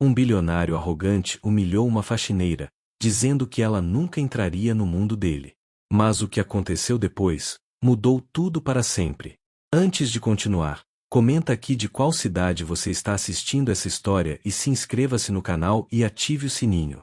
Um bilionário arrogante humilhou uma faxineira, dizendo que ela nunca entraria no mundo dele. Mas o que aconteceu depois mudou tudo para sempre. Antes de continuar, comenta aqui de qual cidade você está assistindo essa história e se inscreva-se no canal e ative o sininho.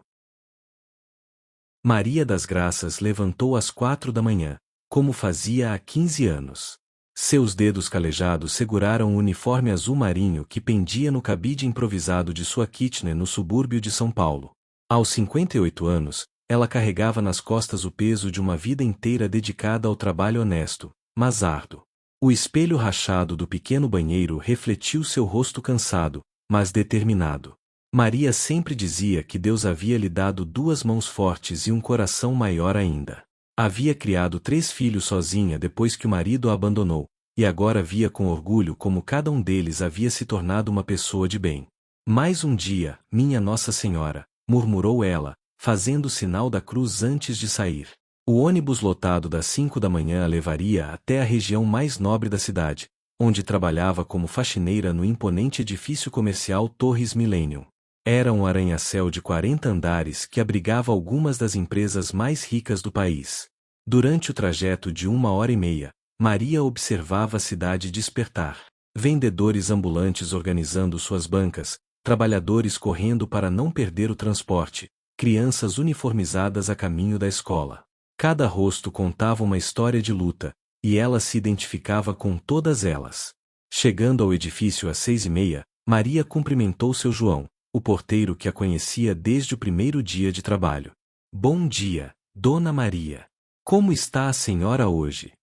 Maria das Graças levantou às 4 da manhã, como fazia há 15 anos. Seus dedos calejados seguraram o uniforme azul marinho que pendia no cabide improvisado de sua kitnet no subúrbio de São Paulo. Aos 58 anos, ela carregava nas costas o peso de uma vida inteira dedicada ao trabalho honesto, mas árduo. O espelho rachado do pequeno banheiro refletiu seu rosto cansado, mas determinado. Maria sempre dizia que Deus havia lhe dado 2 mãos fortes e um coração maior ainda. Havia criado 3 filhos sozinha depois que o marido a abandonou, e agora via com orgulho como cada um deles havia se tornado uma pessoa de bem. Mais um dia, minha Nossa Senhora, murmurou ela, fazendo o sinal da cruz antes de sair. O ônibus lotado das 5 da manhã a levaria até a região mais nobre da cidade, onde trabalhava como faxineira no imponente edifício comercial Torres Millennium. Era um arranha-céu de 40 andares que abrigava algumas das empresas mais ricas do país. Durante o trajeto de 1h30, Maria observava a cidade despertar. Vendedores ambulantes organizando suas bancas, trabalhadores correndo para não perder o transporte, crianças uniformizadas a caminho da escola. Cada rosto contava uma história de luta, e ela se identificava com todas elas. Chegando ao edifício às 6h30, Maria cumprimentou seu João, o porteiro que a conhecia desde o primeiro dia de trabalho. Bom dia, Dona Maria. Como está a senhora hoje?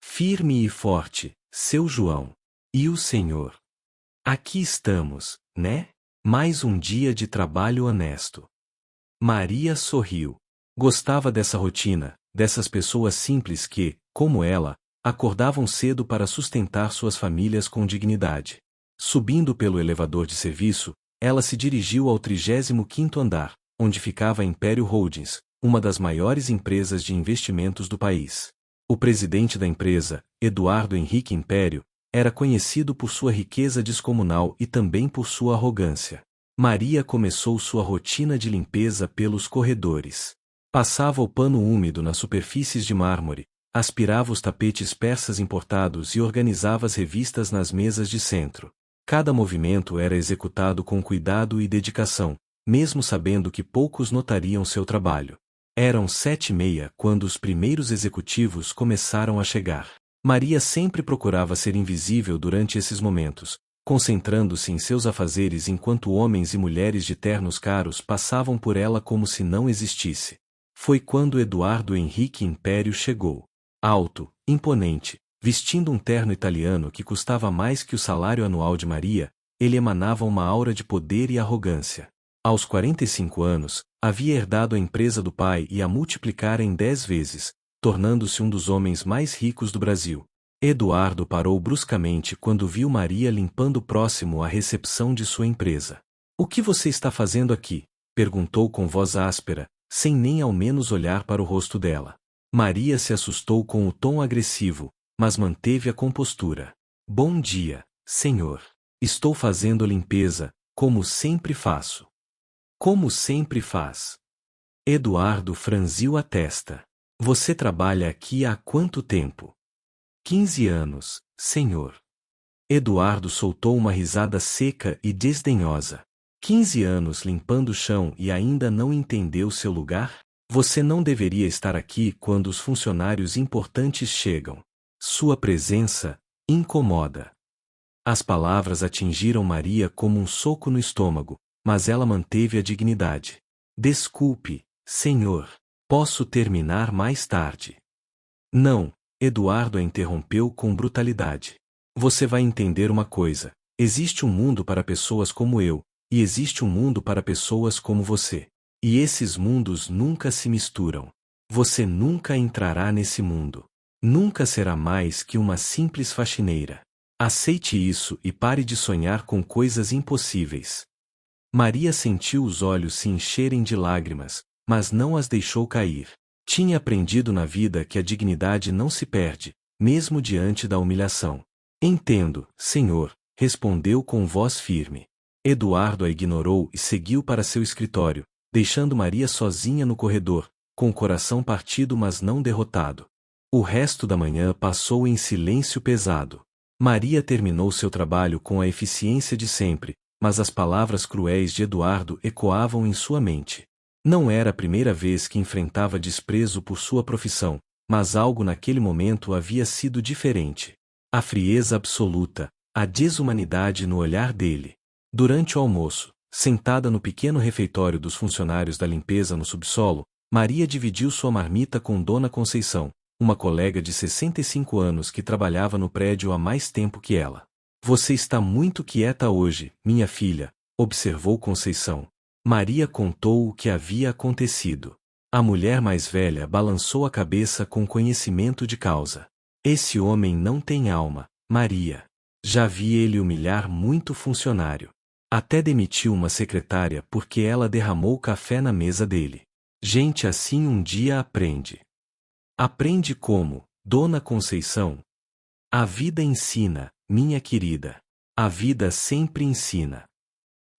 Firme e forte, seu João. E o senhor? Aqui estamos, né? Mais um dia de trabalho honesto. Maria sorriu. Gostava dessa rotina, dessas pessoas simples que, como ela, acordavam cedo para sustentar suas famílias com dignidade. Subindo pelo elevador de serviço, ela se dirigiu ao 35º andar, onde ficava a Império Holdings, uma das maiores empresas de investimentos do país. O presidente da empresa, Eduardo Henrique Império, era conhecido por sua riqueza descomunal e também por sua arrogância. Maria começou sua rotina de limpeza pelos corredores. Passava o pano úmido nas superfícies de mármore, aspirava os tapetes persas importados e organizava as revistas nas mesas de centro. Cada movimento era executado com cuidado e dedicação, mesmo sabendo que poucos notariam seu trabalho. Eram 7h30 quando os primeiros executivos começaram a chegar. Maria sempre procurava ser invisível durante esses momentos, concentrando-se em seus afazeres enquanto homens e mulheres de ternos caros passavam por ela como se não existisse. Foi quando Eduardo Henrique Império chegou. Alto, imponente, vestindo um terno italiano que custava mais que o salário anual de Maria, ele emanava uma aura de poder e arrogância. Aos 45 anos, havia herdado a empresa do pai e a multiplicara em 10 vezes, tornando-se um dos homens mais ricos do Brasil. Eduardo parou bruscamente quando viu Maria limpando próximo à recepção de sua empresa. "O que você está fazendo aqui?" perguntou com voz áspera, sem nem ao menos olhar para o rosto dela. Maria se assustou com o tom agressivo, mas manteve a compostura. "Bom dia, senhor. Estou fazendo limpeza, como sempre faço." "Como sempre faz?" Eduardo franziu a testa. "Você trabalha aqui há quanto tempo?" 15 anos, senhor." Eduardo soltou uma risada seca e desdenhosa. 15 anos limpando o chão e ainda não entendeu seu lugar? Você não deveria estar aqui quando os funcionários importantes chegam. Sua presença incomoda. As palavras atingiram Maria como um soco no estômago, mas ela manteve a dignidade. "Desculpe, senhor. Posso terminar mais tarde." "Não." Eduardo a interrompeu com brutalidade. "Você vai entender uma coisa. Existe um mundo para pessoas como eu, e existe um mundo para pessoas como você. E esses mundos nunca se misturam. Você nunca entrará nesse mundo. Nunca será mais que uma simples faxineira. Aceite isso e pare de sonhar com coisas impossíveis." Maria sentiu os olhos se encherem de lágrimas, mas não as deixou cair. Tinha aprendido na vida que a dignidade não se perde, mesmo diante da humilhação. "Entendo, senhor", respondeu com voz firme. Eduardo a ignorou e seguiu para seu escritório, deixando Maria sozinha no corredor, com o coração partido mas não derrotado. O resto da manhã passou em silêncio pesado. Maria terminou seu trabalho com a eficiência de sempre, mas as palavras cruéis de Eduardo ecoavam em sua mente. Não era a primeira vez que enfrentava desprezo por sua profissão, mas algo naquele momento havia sido diferente. A frieza absoluta, a desumanidade no olhar dele. Durante o almoço, sentada no pequeno refeitório dos funcionários da limpeza no subsolo, Maria dividiu sua marmita com Dona Conceição, uma colega de 65 anos que trabalhava no prédio há mais tempo que ela. Você está muito quieta hoje, minha filha, observou Conceição. Maria contou o que havia acontecido. A mulher mais velha balançou a cabeça com conhecimento de causa. Esse homem não tem alma, Maria. Já vi ele humilhar muito funcionário. Até demitiu uma secretária porque ela derramou café na mesa dele. Gente assim um dia aprende. Aprende como, Dona Conceição? A vida ensina, minha querida. A vida sempre ensina.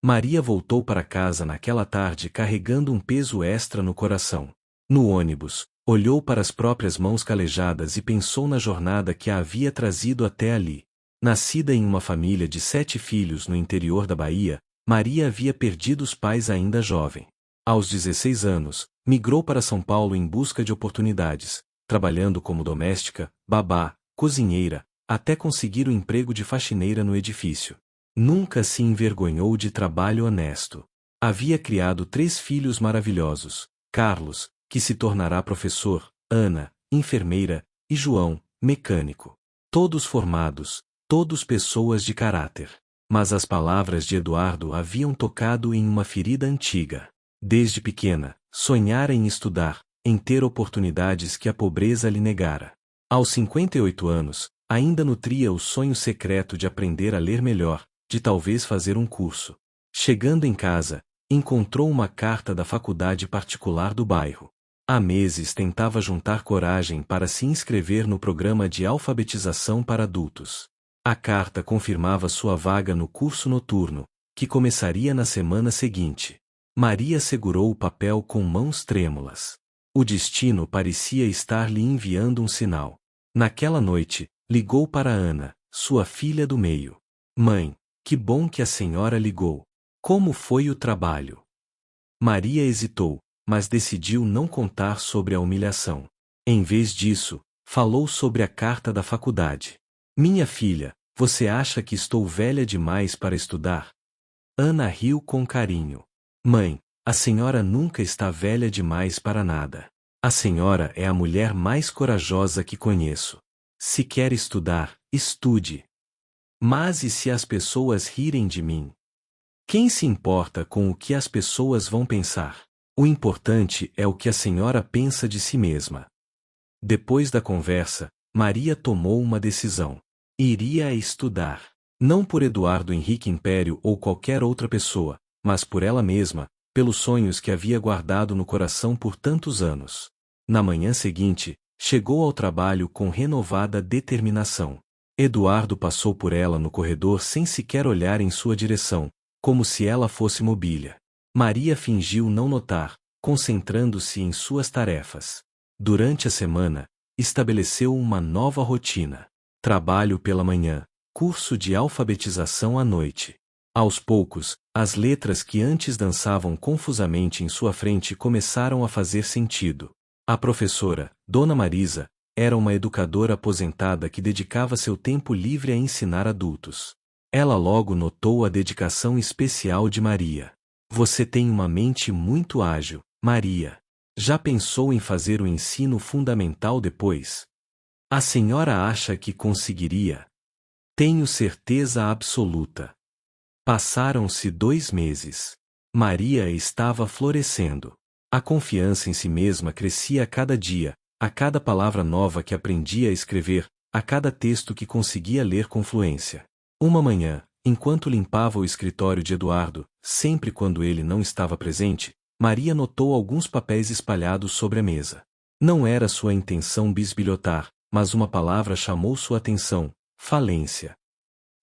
Maria voltou para casa naquela tarde carregando um peso extra no coração. No ônibus, olhou para as próprias mãos calejadas e pensou na jornada que a havia trazido até ali. Nascida em uma família de 7 filhos no interior da Bahia, Maria havia perdido os pais ainda jovem. Aos 16 anos, migrou para São Paulo em busca de oportunidades, trabalhando como doméstica, babá, cozinheira, até conseguir o emprego de faxineira no edifício. Nunca se envergonhou de trabalho honesto. Havia criado 3 filhos maravilhosos: Carlos, que se tornará professor, Ana, enfermeira, e João, mecânico. Todos formados, todos pessoas de caráter. Mas as palavras de Eduardo haviam tocado em uma ferida antiga. Desde pequena, sonhara em estudar, em ter oportunidades que a pobreza lhe negara. Aos 58 anos, ainda nutria o sonho secreto de aprender a ler melhor, de talvez fazer um curso. Chegando em casa, encontrou uma carta da faculdade particular do bairro. Há meses tentava juntar coragem para se inscrever no programa de alfabetização para adultos. A carta confirmava sua vaga no curso noturno, que começaria na semana seguinte. Maria segurou o papel com mãos trêmulas. O destino parecia estar lhe enviando um sinal. Naquela noite, ligou para Ana, sua filha do meio. Mãe, que bom que a senhora ligou. Como foi o trabalho? Maria hesitou, mas decidiu não contar sobre a humilhação. Em vez disso, falou sobre a carta da faculdade. Minha filha, você acha que estou velha demais para estudar? Ana riu com carinho. Mãe, a senhora nunca está velha demais para nada. A senhora é a mulher mais corajosa que conheço. Se quer estudar, estude. Mas e se as pessoas rirem de mim? Quem se importa com o que as pessoas vão pensar? O importante é o que a senhora pensa de si mesma. Depois da conversa, Maria tomou uma decisão. Iria estudar. Não por Eduardo Henrique Império ou qualquer outra pessoa, mas por ela mesma, pelos sonhos que havia guardado no coração por tantos anos. Na manhã seguinte, chegou ao trabalho com renovada determinação. Eduardo passou por ela no corredor sem sequer olhar em sua direção, como se ela fosse mobília. Maria fingiu não notar, concentrando-se em suas tarefas. Durante a semana, estabeleceu uma nova rotina. Trabalho pela manhã, curso de alfabetização à noite. Aos poucos, as letras que antes dançavam confusamente em sua frente começaram a fazer sentido. A professora, Dona Marisa, era uma educadora aposentada que dedicava seu tempo livre a ensinar adultos. Ela logo notou a dedicação especial de Maria. Você tem uma mente muito ágil, Maria. Já pensou em fazer o ensino fundamental depois? A senhora acha que conseguiria? Tenho certeza absoluta. Passaram-se 2 meses. Maria estava florescendo. A confiança em si mesma crescia a cada dia, a cada palavra nova que aprendia a escrever, a cada texto que conseguia ler com fluência. Uma manhã, enquanto limpava o escritório de Eduardo, sempre quando ele não estava presente, Maria notou alguns papéis espalhados sobre a mesa. Não era sua intenção bisbilhotar, mas uma palavra chamou sua atenção: falência.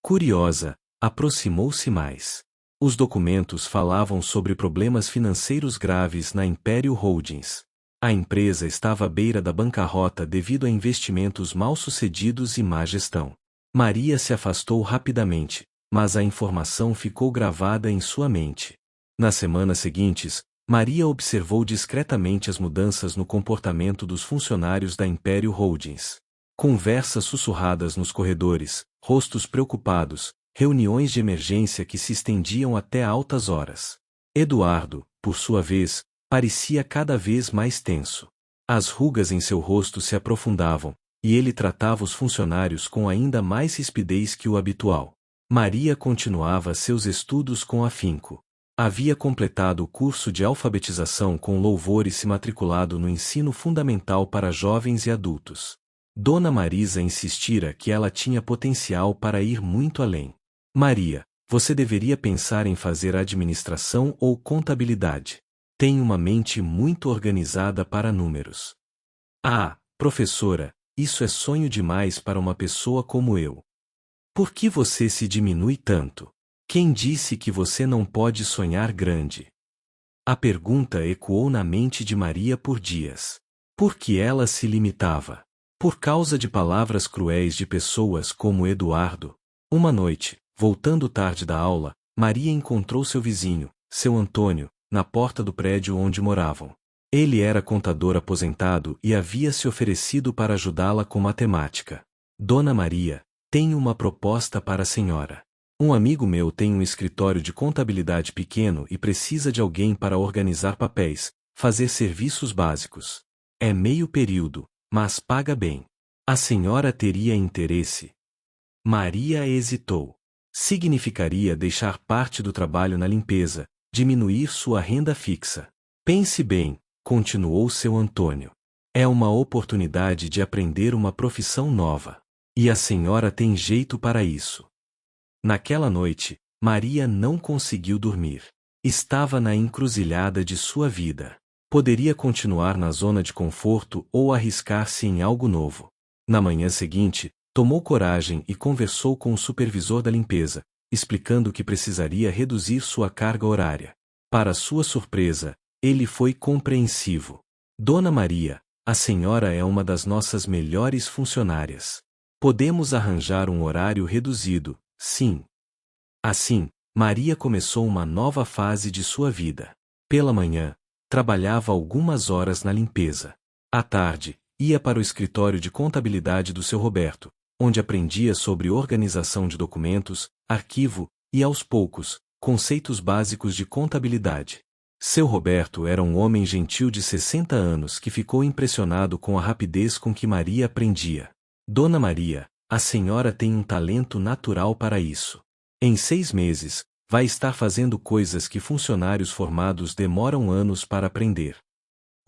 Curiosa, aproximou-se mais. Os documentos falavam sobre problemas financeiros graves na Império Holdings. A empresa estava à beira da bancarrota devido a investimentos mal-sucedidos e má gestão. Maria se afastou rapidamente, mas a informação ficou gravada em sua mente. Nas semanas seguintes, Maria observou discretamente as mudanças no comportamento dos funcionários da Império Holdings. Conversas sussurradas nos corredores, rostos preocupados, reuniões de emergência que se estendiam até altas horas. Eduardo, por sua vez, parecia cada vez mais tenso. As rugas em seu rosto se aprofundavam, e ele tratava os funcionários com ainda mais rispidez que o habitual. Maria continuava seus estudos com afinco. Havia completado o curso de alfabetização com louvor e se matriculado no ensino fundamental para jovens e adultos. Dona Marisa insistira que ela tinha potencial para ir muito além. Maria, você deveria pensar em fazer administração ou contabilidade. Tem uma mente muito organizada para números. Ah, professora, isso é sonho demais para uma pessoa como eu. Por que você se diminui tanto? Quem disse que você não pode sonhar grande? A pergunta ecoou na mente de Maria por dias. Por que ela se limitava? Por causa de palavras cruéis de pessoas como Eduardo. Uma noite, voltando tarde da aula, Maria encontrou seu vizinho, seu Antônio, na porta do prédio onde moravam. Ele era contador aposentado e havia se oferecido para ajudá-la com matemática. Dona Maria, tenho uma proposta para a senhora. Um amigo meu tem um escritório de contabilidade pequeno e precisa de alguém para organizar papéis, fazer serviços básicos. É meio período, mas paga bem. A senhora teria interesse? Maria hesitou. Significaria deixar parte do trabalho na limpeza, diminuir sua renda fixa. Pense bem, continuou seu Antônio. É uma oportunidade de aprender uma profissão nova. E a senhora tem jeito para isso. Naquela noite, Maria não conseguiu dormir. Estava na encruzilhada de sua vida. Poderia continuar na zona de conforto ou arriscar-se em algo novo. Na manhã seguinte, tomou coragem e conversou com o supervisor da limpeza, explicando que precisaria reduzir sua carga horária. Para sua surpresa, ele foi compreensivo. Dona Maria, a senhora é uma das nossas melhores funcionárias. Podemos arranjar um horário reduzido, sim. Assim, Maria começou uma nova fase de sua vida. Pela manhã, trabalhava algumas horas na limpeza. À tarde, ia para o escritório de contabilidade do seu Roberto, onde aprendia sobre organização de documentos, arquivo e, aos poucos, conceitos básicos de contabilidade. Seu Roberto era um homem gentil de 60 anos que ficou impressionado com a rapidez com que Maria aprendia. Dona Maria, a senhora tem um talento natural para isso. Em 6 meses, vai estar fazendo coisas que funcionários formados demoram anos para aprender.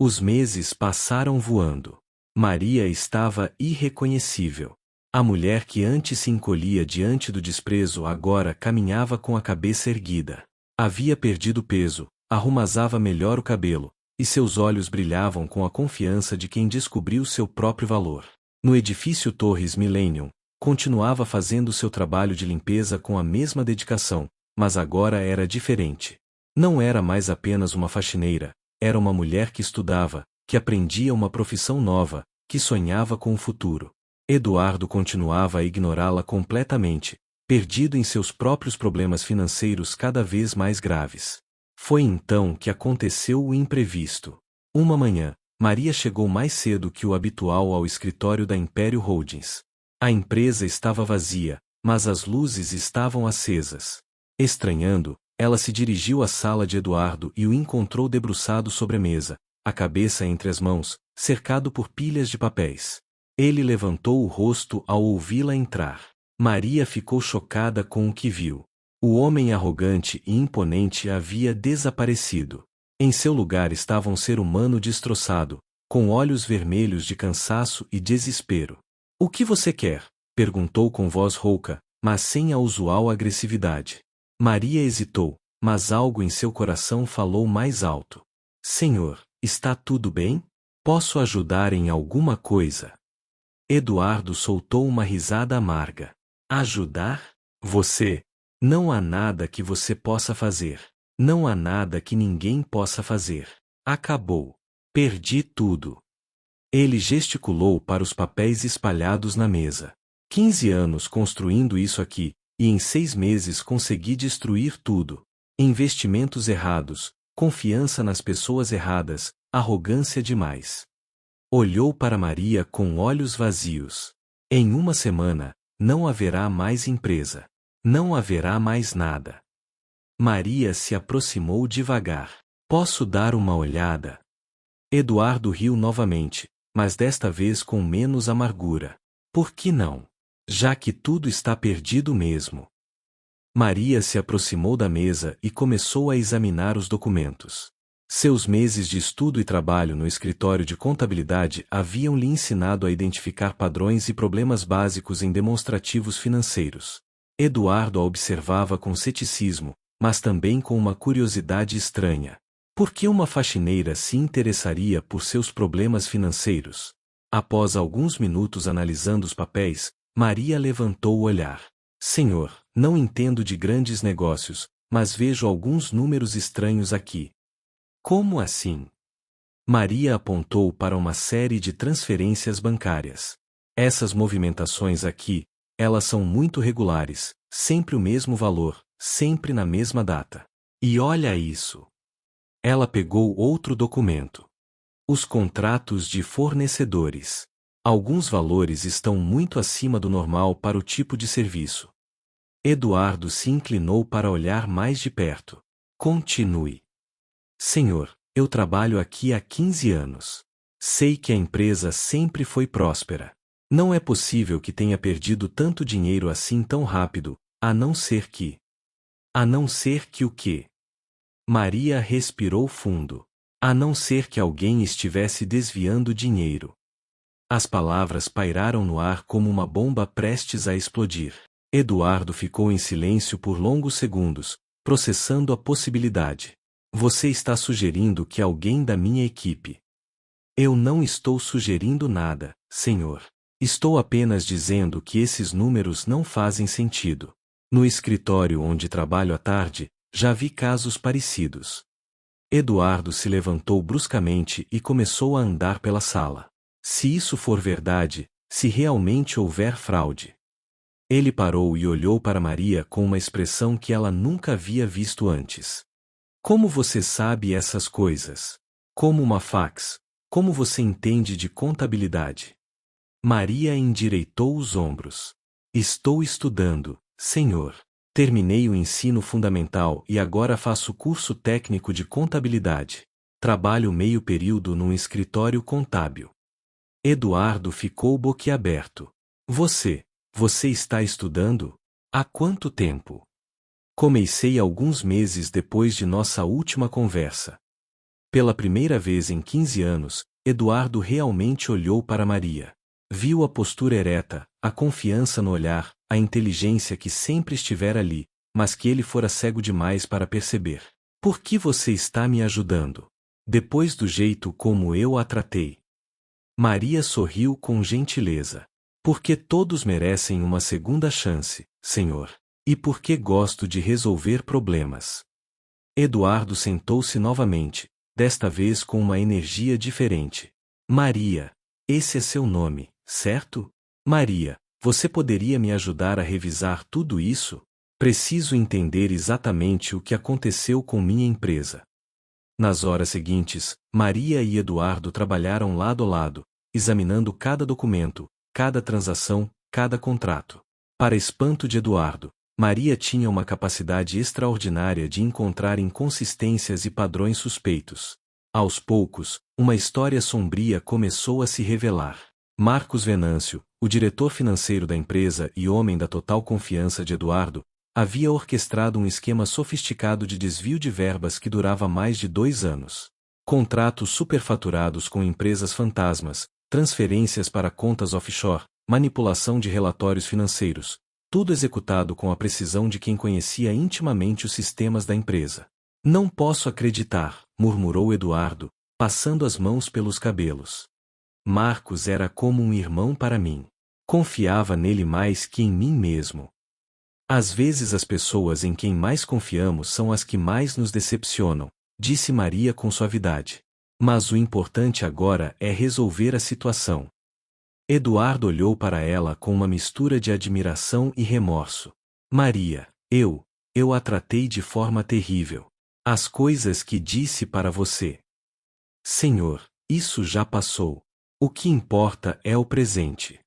Os meses passaram voando. Maria estava irreconhecível. A mulher que antes se encolhia diante do desprezo agora caminhava com a cabeça erguida. Havia perdido peso, arrumazava melhor o cabelo, e seus olhos brilhavam com a confiança de quem descobriu seu próprio valor. No edifício Torres Millennium, continuava fazendo seu trabalho de limpeza com a mesma dedicação, mas agora era diferente. Não era mais apenas uma faxineira, era uma mulher que estudava, que aprendia uma profissão nova, que sonhava com o futuro. Eduardo continuava a ignorá-la completamente, perdido em seus próprios problemas financeiros cada vez mais graves. Foi então que aconteceu o imprevisto. Uma manhã, Maria chegou mais cedo que o habitual ao escritório da Império Holdings. A empresa estava vazia, mas as luzes estavam acesas. Estranhando, ela se dirigiu à sala de Eduardo e o encontrou debruçado sobre a mesa, a cabeça entre as mãos, cercado por pilhas de papéis. Ele levantou o rosto ao ouvi-la entrar. Maria ficou chocada com o que viu. O homem arrogante e imponente havia desaparecido. Em seu lugar estava um ser humano destroçado, com olhos vermelhos de cansaço e desespero. "O que você quer?" perguntou com voz rouca, mas sem a usual agressividade. Maria hesitou, mas algo em seu coração falou mais alto. "Senhor, está tudo bem? Posso ajudar em alguma coisa?" Eduardo soltou uma risada amarga. "Ajudar? Você? Não há nada que você possa fazer. Não há nada que ninguém possa fazer. Acabou. Perdi tudo. Ele gesticulou para os papéis espalhados na mesa. 15 anos construindo isso aqui, e em 6 meses consegui destruir tudo. Investimentos errados, confiança nas pessoas erradas, arrogância demais. Olhou para Maria com olhos vazios. Em uma semana, não haverá mais empresa. Não haverá mais nada. Maria se aproximou devagar. Posso dar uma olhada? Eduardo riu novamente, mas desta vez com menos amargura. Por que não? Já que tudo está perdido mesmo. Maria se aproximou da mesa e começou a examinar os documentos. Seus meses de estudo e trabalho no escritório de contabilidade haviam lhe ensinado a identificar padrões e problemas básicos em demonstrativos financeiros. Eduardo a observava com ceticismo, mas também com uma curiosidade estranha. Por que uma faxineira se interessaria por seus problemas financeiros? Após alguns minutos analisando os papéis, Maria levantou o olhar. Senhor, não entendo de grandes negócios, mas vejo alguns números estranhos aqui. Como assim? Maria apontou para uma série de transferências bancárias. Essas movimentações aqui, elas são muito regulares, sempre o mesmo valor, sempre na mesma data. E olha isso. Ela pegou outro documento. Os contratos de fornecedores. Alguns valores estão muito acima do normal para o tipo de serviço. Eduardo se inclinou para olhar mais de perto. Continue. Senhor, eu trabalho aqui há 15 anos. Sei que a empresa sempre foi próspera. Não é possível que tenha perdido tanto dinheiro assim tão rápido, a não ser que... A não ser que o quê? Maria respirou fundo. A não ser que alguém estivesse desviando dinheiro. As palavras pairaram no ar como uma bomba prestes a explodir. Eduardo ficou em silêncio por longos segundos, processando a possibilidade. Você está sugerindo que alguém da minha equipe... Eu não estou sugerindo nada, senhor. Estou apenas dizendo que esses números não fazem sentido. No escritório onde trabalho à tarde, já vi casos parecidos. Eduardo se levantou bruscamente e começou a andar pela sala. Se isso for verdade, se realmente houver fraude. Ele parou e olhou para Maria com uma expressão que ela nunca havia visto antes. Como você sabe essas coisas? Como uma fax? Como você entende de contabilidade? Maria endireitou os ombros. Estou estudando, senhor. Terminei o ensino fundamental e agora faço curso técnico de contabilidade. Trabalho meio período num escritório contábil. Eduardo ficou boquiaberto. Você está estudando? Há quanto tempo? Comecei alguns meses depois de nossa última conversa. Pela primeira vez em 15 anos, Eduardo realmente olhou para Maria. Viu a postura ereta, a confiança no olhar, a inteligência que sempre estivera ali, mas que ele fora cego demais para perceber. Por que você está me ajudando? Depois do jeito como eu a tratei. Maria sorriu com gentileza. Porque todos merecem uma segunda chance, senhor. E porque gosto de resolver problemas. Eduardo sentou-se novamente, desta vez com uma energia diferente. Maria, esse é seu nome, certo? Maria, você poderia me ajudar a revisar tudo isso? Preciso entender exatamente o que aconteceu com minha empresa. Nas horas seguintes, Maria e Eduardo trabalharam lado a lado, examinando cada documento, cada transação, cada contrato. Para espanto de Eduardo, Maria tinha uma capacidade extraordinária de encontrar inconsistências e padrões suspeitos. Aos poucos, uma história sombria começou a se revelar. Marcos Venâncio, o diretor financeiro da empresa e homem da total confiança de Eduardo, havia orquestrado um esquema sofisticado de desvio de verbas que durava mais de 2 anos. Contratos superfaturados com empresas fantasmas, transferências para contas offshore, manipulação de relatórios financeiros, tudo executado com a precisão de quem conhecia intimamente os sistemas da empresa. Não posso acreditar, murmurou Eduardo, passando as mãos pelos cabelos. Marcos era como um irmão para mim. Confiava nele mais que em mim mesmo. Às vezes as pessoas em quem mais confiamos são as que mais nos decepcionam, disse Maria com suavidade. Mas o importante agora é resolver a situação. Eduardo olhou para ela com uma mistura de admiração e remorso. Maria, eu a tratei de forma terrível. As coisas que disse para você. Senhor, isso já passou. O que importa é o presente.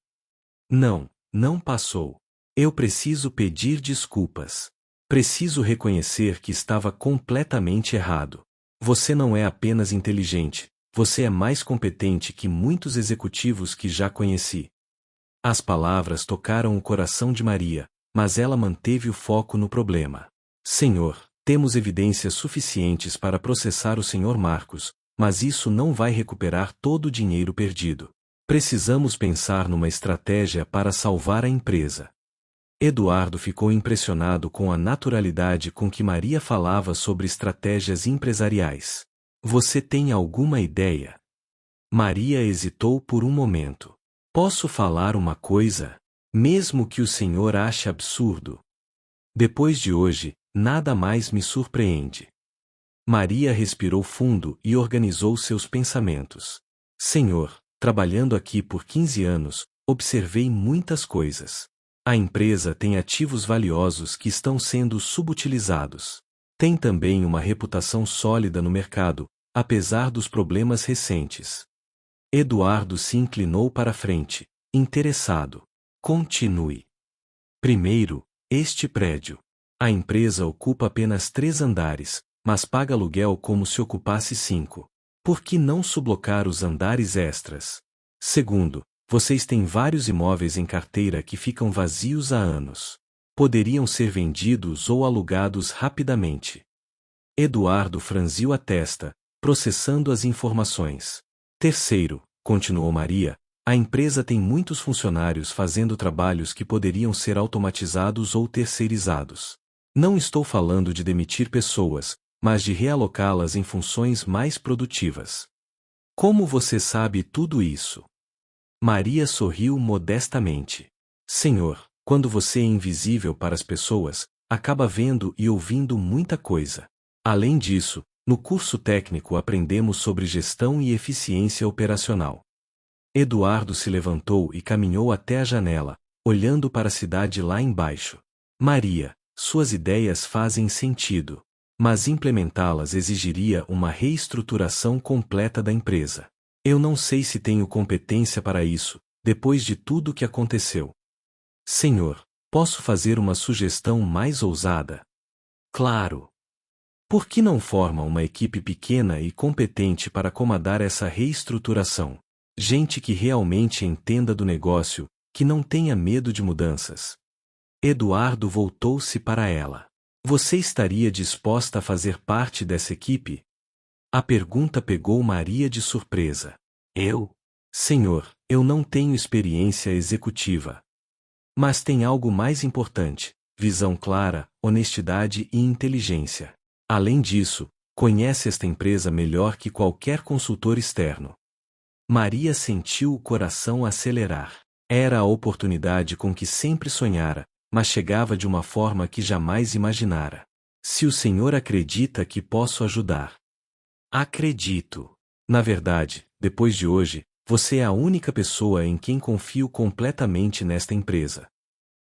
Não passou. Eu preciso pedir desculpas. Preciso reconhecer que estava completamente errado. Você não é apenas inteligente, você é mais competente que muitos executivos que já conheci. As palavras tocaram o coração de Maria, mas ela manteve o foco no problema. Senhor, temos evidências suficientes para processar o Sr. Marcos, mas isso não vai recuperar todo o dinheiro perdido. Precisamos pensar numa estratégia para salvar a empresa. Eduardo ficou impressionado com a naturalidade com que Maria falava sobre estratégias empresariais. Você tem alguma ideia? Maria hesitou por um momento. Posso falar uma coisa? Mesmo que o senhor ache absurdo. Depois de hoje, nada mais me surpreende. Maria respirou fundo e organizou seus pensamentos. Senhor, trabalhando aqui por 15 anos, observei muitas coisas. A empresa tem ativos valiosos que estão sendo subutilizados. Tem também uma reputação sólida no mercado, apesar dos problemas recentes. Eduardo se inclinou para a frente, interessado. Continue. Primeiro, este prédio. A empresa ocupa apenas 3 andares, mas paga aluguel como se ocupasse 5. Por que não sublocar os andares extras? Segundo, vocês têm vários imóveis em carteira que ficam vazios há anos. Poderiam ser vendidos ou alugados rapidamente. Eduardo franziu a testa, processando as informações. Terceiro, continuou Maria, a empresa tem muitos funcionários fazendo trabalhos que poderiam ser automatizados ou terceirizados. Não estou falando de demitir pessoas, mas de realocá-las em funções mais produtivas. Como você sabe tudo isso? Maria sorriu modestamente. Senhor, quando você é invisível para as pessoas, acaba vendo e ouvindo muita coisa. Além disso, no curso técnico aprendemos sobre gestão e eficiência operacional. Eduardo se levantou e caminhou até a janela, olhando para a cidade lá embaixo. Maria, suas ideias fazem sentido, mas implementá-las exigiria uma reestruturação completa da empresa. Eu não sei se tenho competência para isso, depois de tudo o que aconteceu. Senhor, posso fazer uma sugestão mais ousada? Claro. Por que não forma uma equipe pequena e competente para comandar essa reestruturação? Gente que realmente entenda do negócio, que não tenha medo de mudanças. Eduardo voltou-se para ela. Você estaria disposta a fazer parte dessa equipe? A pergunta pegou Maria de surpresa. Eu? Senhor, eu não tenho experiência executiva. Mas tem algo mais importante: visão clara, honestidade e inteligência. Além disso, conhece esta empresa melhor que qualquer consultor externo. Maria sentiu o coração acelerar. Era a oportunidade com que sempre sonhara, mas chegava de uma forma que jamais imaginara. Se o Senhor acredita que posso ajudar. Acredito. Na verdade, depois de hoje, você é a única pessoa em quem confio completamente nesta empresa.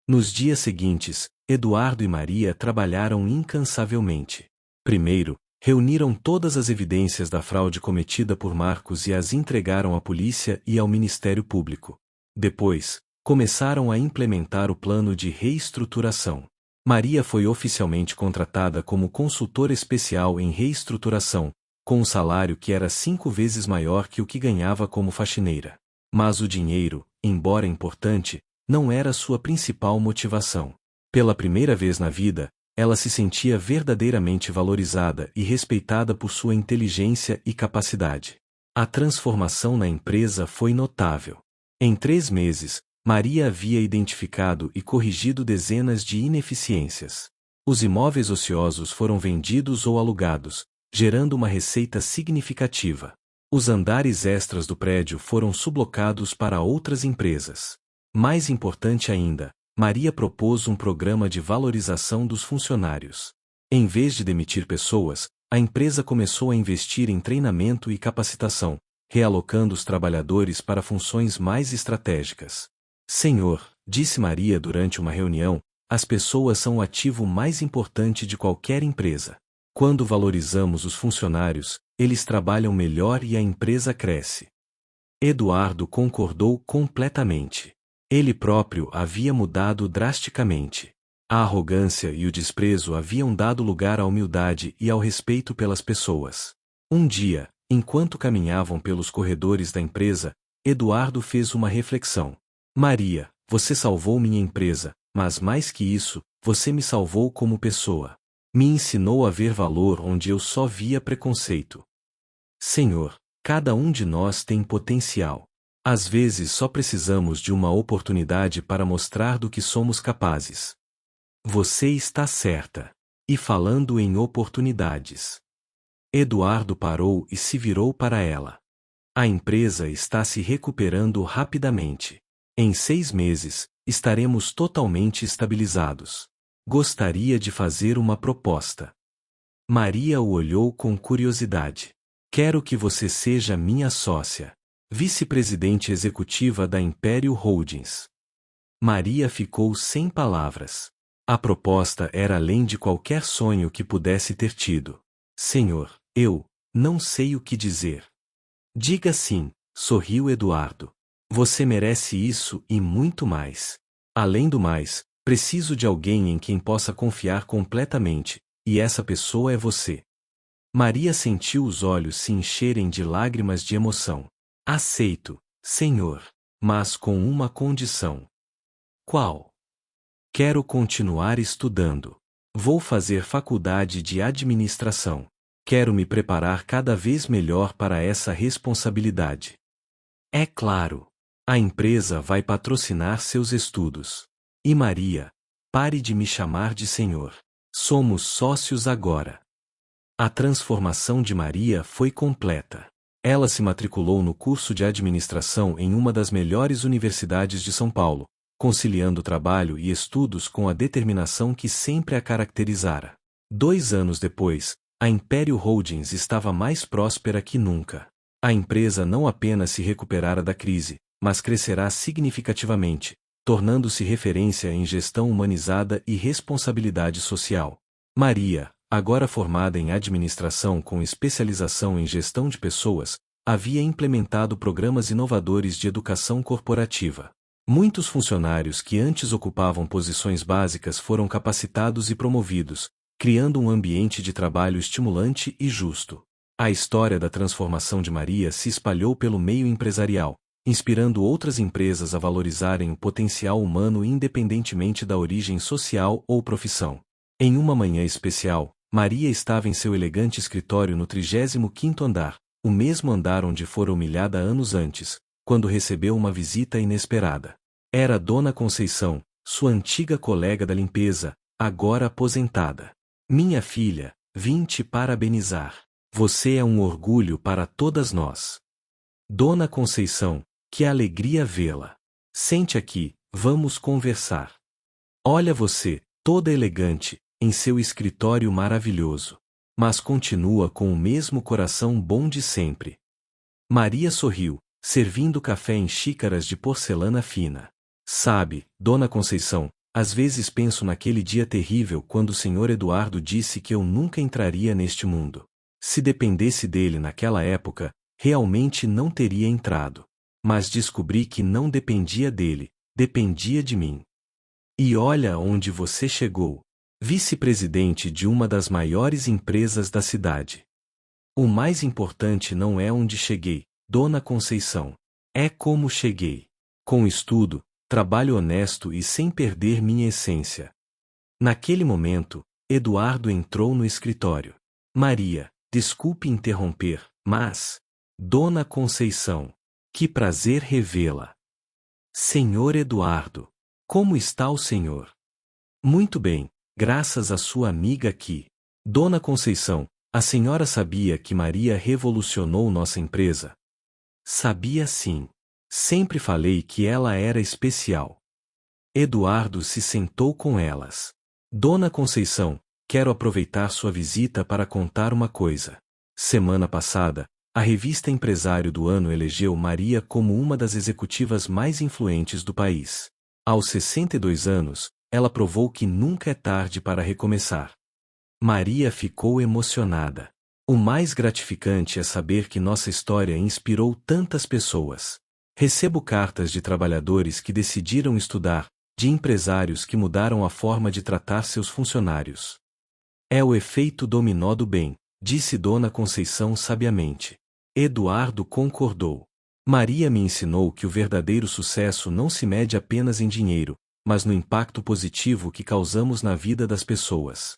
Nos dias seguintes, Eduardo e Maria trabalharam incansavelmente. Primeiro, reuniram todas as evidências da fraude cometida por Marcos e as entregaram à polícia e ao Ministério Público. Depois, começaram a implementar o plano de reestruturação. Maria foi oficialmente contratada como consultora especial em reestruturação, com um salário que era 5 vezes maior que o que ganhava como faxineira. Mas o dinheiro, embora importante, não era sua principal motivação. Pela primeira vez na vida, ela se sentia verdadeiramente valorizada e respeitada por sua inteligência e capacidade. A transformação na empresa foi notável. Em 3 meses, Maria havia identificado e corrigido dezenas de ineficiências. Os imóveis ociosos foram vendidos ou alugados, gerando uma receita significativa. Os andares extras do prédio foram sublocados para outras empresas. Mais importante ainda, Maria propôs um programa de valorização dos funcionários. Em vez de demitir pessoas, a empresa começou a investir em treinamento e capacitação, realocando os trabalhadores para funções mais estratégicas. Senhor, disse Maria durante uma reunião, as pessoas são o ativo mais importante de qualquer empresa. Quando valorizamos os funcionários, eles trabalham melhor e a empresa cresce. Eduardo concordou completamente. Ele próprio havia mudado drasticamente. A arrogância e o desprezo haviam dado lugar à humildade e ao respeito pelas pessoas. Um dia, enquanto caminhavam pelos corredores da empresa, Eduardo fez uma reflexão. Maria, você salvou minha empresa, mas mais que isso, você me salvou como pessoa. Me ensinou a ver valor onde eu só via preconceito. Senhor, cada um de nós tem potencial. Às vezes só precisamos de uma oportunidade para mostrar do que somos capazes. Você está certa. E falando em oportunidades. Eduardo parou e se virou para ela. A empresa está se recuperando rapidamente. Em 6 meses, estaremos totalmente estabilizados. Gostaria de fazer uma proposta. Maria o olhou com curiosidade. Quero que você seja minha sócia. Vice-presidente executiva da Império Holdings. Maria ficou sem palavras. A proposta era além de qualquer sonho que pudesse ter tido. Senhor, eu não sei o que dizer. Diga sim, sorriu Eduardo. Você merece isso e muito mais. Além do mais, preciso de alguém em quem possa confiar completamente, e essa pessoa é você. Maria sentiu os olhos se encherem de lágrimas de emoção. Aceito, Senhor, mas com uma condição. Qual? Quero continuar estudando. Vou fazer faculdade de administração. Quero me preparar cada vez melhor para essa responsabilidade. É claro. A empresa vai patrocinar seus estudos. E Maria, pare de me chamar de senhor. Somos sócios agora. A transformação de Maria foi completa. Ela se matriculou no curso de administração em uma das melhores universidades de São Paulo, conciliando trabalho e estudos com a determinação que sempre a caracterizara. 2 anos depois, a Império Holdings estava mais próspera que nunca. A empresa não apenas se recuperara da crise, mas crescerá significativamente, tornando-se referência em gestão humanizada e responsabilidade social. Maria, agora formada em administração com especialização em gestão de pessoas, havia implementado programas inovadores de educação corporativa. Muitos funcionários que antes ocupavam posições básicas foram capacitados e promovidos, criando um ambiente de trabalho estimulante e justo. A história da transformação de Maria se espalhou pelo meio empresarial, inspirando outras empresas a valorizarem o potencial humano independentemente da origem social ou profissão. Em uma manhã especial, Maria estava em seu elegante escritório no 35º andar, o mesmo andar onde fora humilhada anos antes, quando recebeu uma visita inesperada. Era Dona Conceição, sua antiga colega da limpeza, agora aposentada. Minha filha, vim te parabenizar. Você é um orgulho para todas nós. Dona Conceição, que alegria vê-la. Sente aqui, vamos conversar. Olha você, toda elegante, em seu escritório maravilhoso. Mas continua com o mesmo coração bom de sempre. Maria sorriu, servindo café em xícaras de porcelana fina. Sabe, Dona Conceição, às vezes penso naquele dia terrível quando o Sr. Eduardo disse que eu nunca entraria neste mundo. Se dependesse dele naquela época, realmente não teria entrado. Mas descobri que não dependia dele, dependia de mim. E olha onde você chegou. Vice-presidente de uma das maiores empresas da cidade. O mais importante não é onde cheguei, Dona Conceição. É como cheguei. Com estudo, trabalho honesto e sem perder minha essência. Naquele momento, Eduardo entrou no escritório. Maria, desculpe interromper, mas... Dona Conceição, que prazer revê-la. Senhor Eduardo, como está o senhor? Muito bem, graças à sua amiga aqui. Dona Conceição, a senhora sabia que Maria revolucionou nossa empresa? Sabia sim. Sempre falei que ela era especial. Eduardo se sentou com elas. Dona Conceição, quero aproveitar sua visita para contar uma coisa. Semana passada, a revista Empresário do Ano elegeu Maria como uma das executivas mais influentes do país. Aos 62 anos, ela provou que nunca é tarde para recomeçar. Maria ficou emocionada. O mais gratificante é saber que nossa história inspirou tantas pessoas. Recebo cartas de trabalhadores que decidiram estudar, de empresários que mudaram a forma de tratar seus funcionários. É o efeito dominó do bem, disse Dona Conceição sabiamente. Eduardo concordou. Maria me ensinou que o verdadeiro sucesso não se mede apenas em dinheiro, mas no impacto positivo que causamos na vida das pessoas.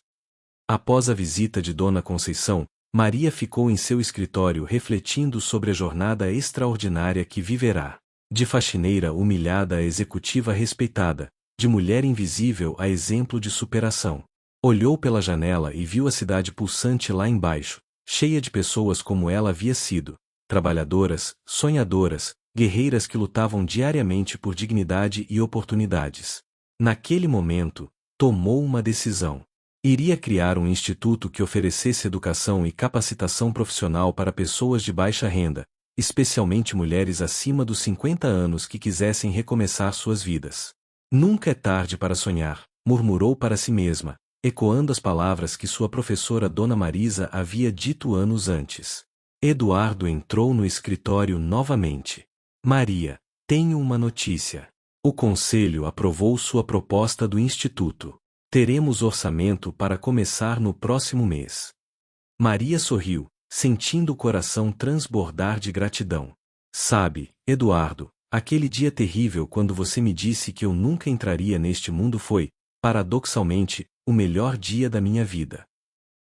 Após a visita de Dona Conceição, Maria ficou em seu escritório refletindo sobre a jornada extraordinária que viverá. De faxineira humilhada a executiva respeitada, de mulher invisível a exemplo de superação. Olhou pela janela e viu a cidade pulsante lá embaixo, cheia de pessoas como ela havia sido, trabalhadoras, sonhadoras, guerreiras que lutavam diariamente por dignidade e oportunidades. Naquele momento, tomou uma decisão. Iria criar um instituto que oferecesse educação e capacitação profissional para pessoas de baixa renda, especialmente mulheres acima dos 50 anos que quisessem recomeçar suas vidas. Nunca é tarde para sonhar, murmurou para si mesma, ecoando as palavras que sua professora Dona Marisa havia dito anos antes. Eduardo entrou no escritório novamente. Maria, tenho uma notícia. O conselho aprovou sua proposta do instituto. Teremos orçamento para começar no próximo mês. Maria sorriu, sentindo o coração transbordar de gratidão. Sabe, Eduardo, aquele dia terrível quando você me disse que eu nunca entraria neste mundo foi, paradoxalmente, o melhor dia da minha vida.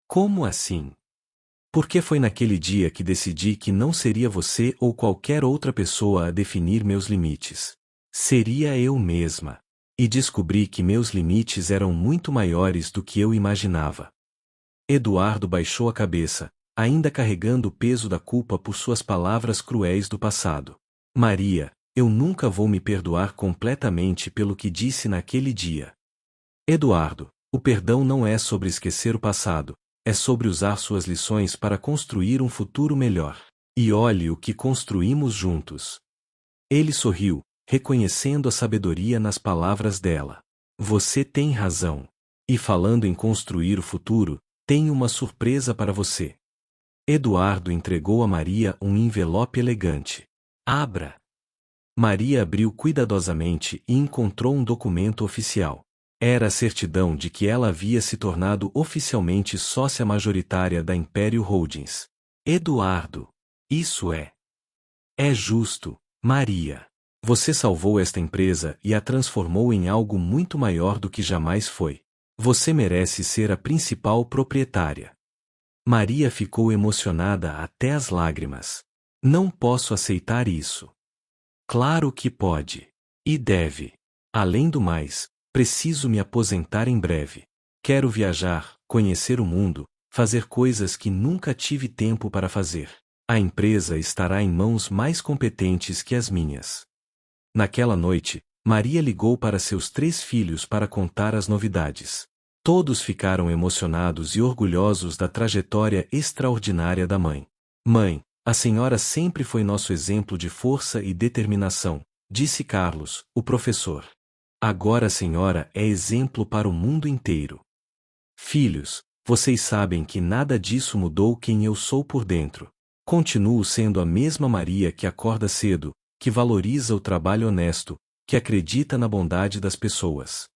Como assim? Porque foi naquele dia que decidi que não seria você ou qualquer outra pessoa a definir meus limites. Seria eu mesma. E descobri que meus limites eram muito maiores do que eu imaginava. Eduardo baixou a cabeça, ainda carregando o peso da culpa por suas palavras cruéis do passado. Maria, eu nunca vou me perdoar completamente pelo que disse naquele dia. Eduardo, o perdão não é sobre esquecer o passado, é sobre usar suas lições para construir um futuro melhor. E olhe o que construímos juntos. Ele sorriu, reconhecendo a sabedoria nas palavras dela. Você tem razão. E falando em construir o futuro, tenho uma surpresa para você. Eduardo entregou a Maria um envelope elegante. Abra. Maria abriu cuidadosamente e encontrou um documento oficial. Era a certidão de que ela havia se tornado oficialmente sócia majoritária da Império Holdings. Eduardo. Isso é. É justo, Maria. Você salvou esta empresa e a transformou em algo muito maior do que jamais foi. Você merece ser a principal proprietária. Maria ficou emocionada até as lágrimas. Não posso aceitar isso. Claro que pode. E deve. Além do mais, preciso me aposentar em breve. Quero viajar, conhecer o mundo, fazer coisas que nunca tive tempo para fazer. A empresa estará em mãos mais competentes que as minhas. Naquela noite, Maria ligou para seus 3 filhos para contar as novidades. Todos ficaram emocionados e orgulhosos da trajetória extraordinária da mãe. Mãe, a senhora sempre foi nosso exemplo de força e determinação, disse Carlos, o professor. Agora a senhora é exemplo para o mundo inteiro. Filhos, vocês sabem que nada disso mudou quem eu sou por dentro. Continuo sendo a mesma Maria que acorda cedo, que valoriza o trabalho honesto, que acredita na bondade das pessoas.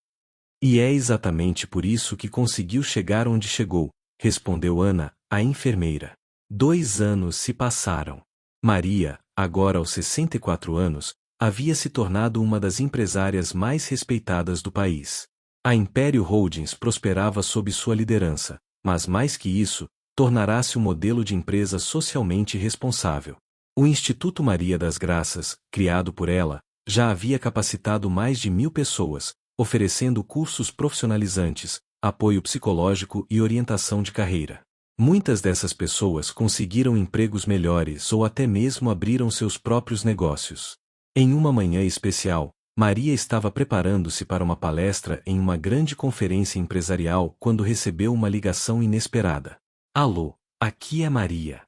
E é exatamente por isso que conseguiu chegar onde chegou, respondeu Ana, a enfermeira. 2 anos se passaram. Maria, agora aos 64 anos, havia se tornado uma das empresárias mais respeitadas do país. A Império Holdings prosperava sob sua liderança, mas mais que isso, tornará-se um modelo de empresa socialmente responsável. O Instituto Maria das Graças, criado por ela, já havia capacitado mais de 1.000 pessoas, oferecendo cursos profissionalizantes, apoio psicológico e orientação de carreira. Muitas dessas pessoas conseguiram empregos melhores ou até mesmo abriram seus próprios negócios. Em uma manhã especial, Maria estava preparando-se para uma palestra em uma grande conferência empresarial quando recebeu uma ligação inesperada. Alô, aqui é Maria.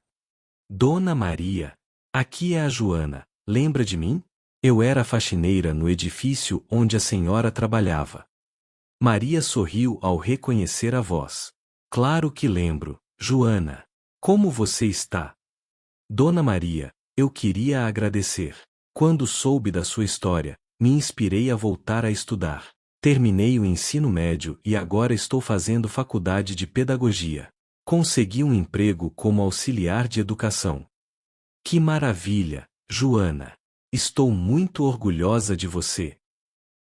Dona Maria, aqui é a Joana, lembra de mim? Eu era a faxineira no edifício onde a senhora trabalhava. Maria sorriu ao reconhecer a voz. Claro que lembro, Joana. Como você está? Dona Maria, eu queria agradecer. Quando soube da sua história, me inspirei a voltar a estudar. Terminei o ensino médio e agora estou fazendo faculdade de pedagogia. Consegui um emprego como auxiliar de educação. Que maravilha, Joana! Estou muito orgulhosa de você.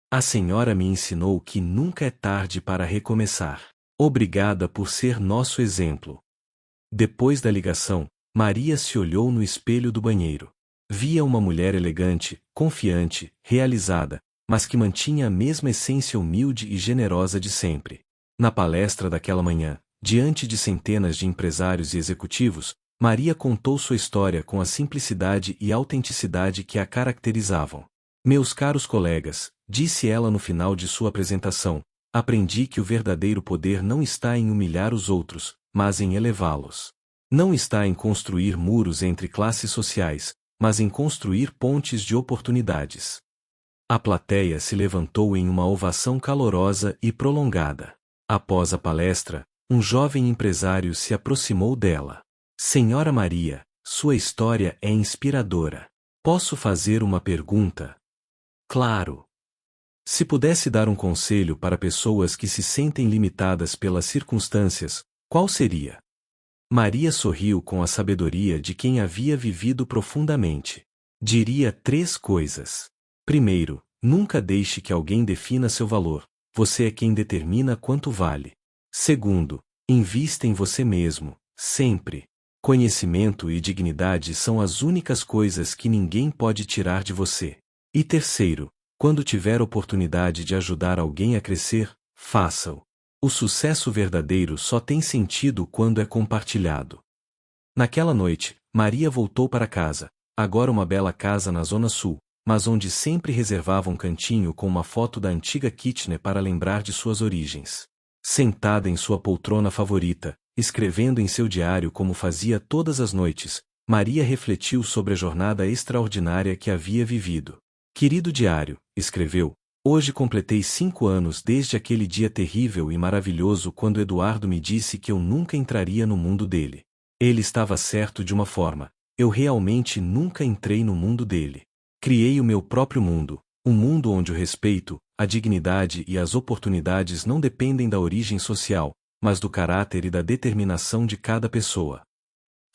A senhora me ensinou que nunca é tarde para recomeçar. Obrigada por ser nosso exemplo. Depois da ligação, Maria se olhou no espelho do banheiro. Via uma mulher elegante, confiante, realizada, mas que mantinha a mesma essência humilde e generosa de sempre. Na palestra daquela manhã, diante de centenas de empresários e executivos, Maria contou sua história com a simplicidade e autenticidade que a caracterizavam. Meus caros colegas, disse ela no final de sua apresentação, aprendi que o verdadeiro poder não está em humilhar os outros, mas em elevá-los. Não está em construir muros entre classes sociais, mas em construir pontes de oportunidades. A plateia se levantou em uma ovação calorosa e prolongada. Após a palestra, um jovem empresário se aproximou dela. Senhora Maria, sua história é inspiradora. Posso fazer uma pergunta? Claro. Se pudesse dar um conselho para pessoas que se sentem limitadas pelas circunstâncias, qual seria? Maria sorriu com a sabedoria de quem havia vivido profundamente. Diria 3 coisas. Primeiro, nunca deixe que alguém defina seu valor. Você é quem determina quanto vale. Segundo, invista em você mesmo, sempre. Conhecimento e dignidade são as únicas coisas que ninguém pode tirar de você. E terceiro, quando tiver oportunidade de ajudar alguém a crescer, faça-o. O sucesso verdadeiro só tem sentido quando é compartilhado. Naquela noite, Maria voltou para casa, agora uma bela casa na Zona Sul, mas onde sempre reservava um cantinho com uma foto da antiga Kitchener para lembrar de suas origens. Sentada em sua poltrona favorita, escrevendo em seu diário como fazia todas as noites, Maria refletiu sobre a jornada extraordinária que havia vivido. Querido diário, escreveu, hoje completei 5 anos desde aquele dia terrível e maravilhoso quando Eduardo me disse que eu nunca entraria no mundo dele. Ele estava certo de uma forma, eu realmente nunca entrei no mundo dele. Criei o meu próprio mundo, um mundo onde o respeito, a dignidade e as oportunidades não dependem da origem social, mas do caráter e da determinação de cada pessoa.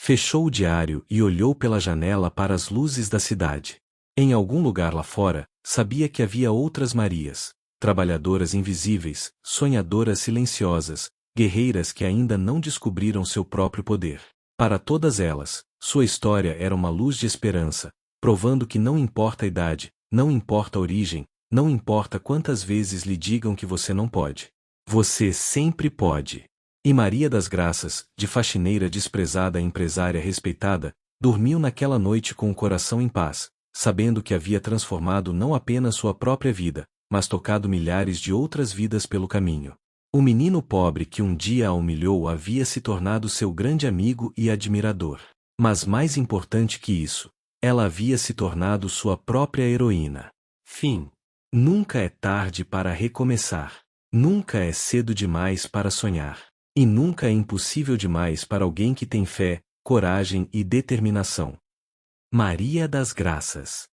Fechou o diário e olhou pela janela para as luzes da cidade. Em algum lugar lá fora, sabia que havia outras Marias, trabalhadoras invisíveis, sonhadoras silenciosas, guerreiras que ainda não descobriram seu próprio poder. Para todas elas, sua história era uma luz de esperança, provando que não importa a idade, não importa a origem, não importa quantas vezes lhe digam que você não pode. Você sempre pode. E Maria das Graças, de faxineira desprezada a empresária respeitada, dormiu naquela noite com o coração em paz, sabendo que havia transformado não apenas sua própria vida, mas tocado milhares de outras vidas pelo caminho. O menino pobre que um dia a humilhou havia se tornado seu grande amigo e admirador. Mas mais importante que isso, ela havia se tornado sua própria heroína. Fim. Nunca é tarde para recomeçar. Nunca é cedo demais para sonhar. E nunca é impossível demais para alguém que tem fé, coragem e determinação. Maria das Graças.